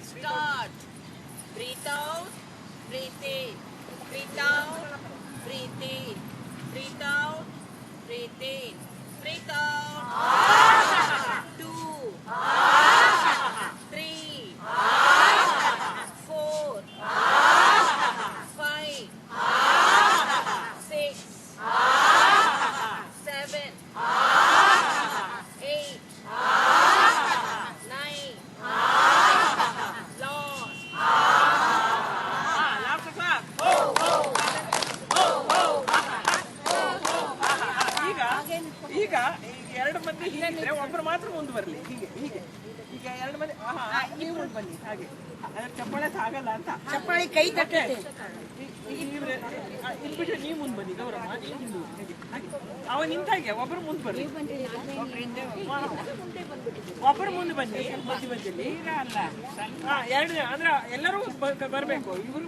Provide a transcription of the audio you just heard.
Start. Breathe out, breathe in. Breathe out, breathe in. Breathe out, breathe in. Breathe out. 2, 3, 4, 5, 6, 7, 8, 9. Lost. Last o'clock. ಈಗ ಎರಡು ಮಂದಿ ಹೀಗಿದ್ರೆ ಒಬ್ಬರು ಮಾತ್ರ ಮುಂದೆ ಬರಲಿ. ಹೀಗೆ ಹೀಗೆ ಈಗ ಎರಡು ಮಂದಿ ನೀವು ಮುಂದೆ ಬನ್ನಿ. ಹಾಗೆ ಅದ್ರ ಚಪ್ಪಾಳೆ ಆಗಲ್ಲ ಅಂತ ಚಪ್ಪಾಳಿ ಕೈ ತಟ್ಟೆ ಇನ್ಬಿಟ್ಟು ನೀವು ಮುಂದೆ ಬನ್ನಿ. ಗೌರಮ್ಮ ನೀವು ಹಿಂದೆ ಹಾಗೆ ಅವ ನಿಂತಾಗೆ ಒಬ್ಬರು ಮುಂದೆ ಬರ್ರಿ. ಒಬ್ಬರು ಮುಂದೆ ಬನ್ನಿ ಮಧ್ಯ ಮಧ್ಯದಲ್ಲಿ. ಈಗ ಅಲ್ಲ ಎರಡು ಅಂದ್ರೆ ಎಲ್ಲರೂ ಬರಬೇಕು. ಇವರು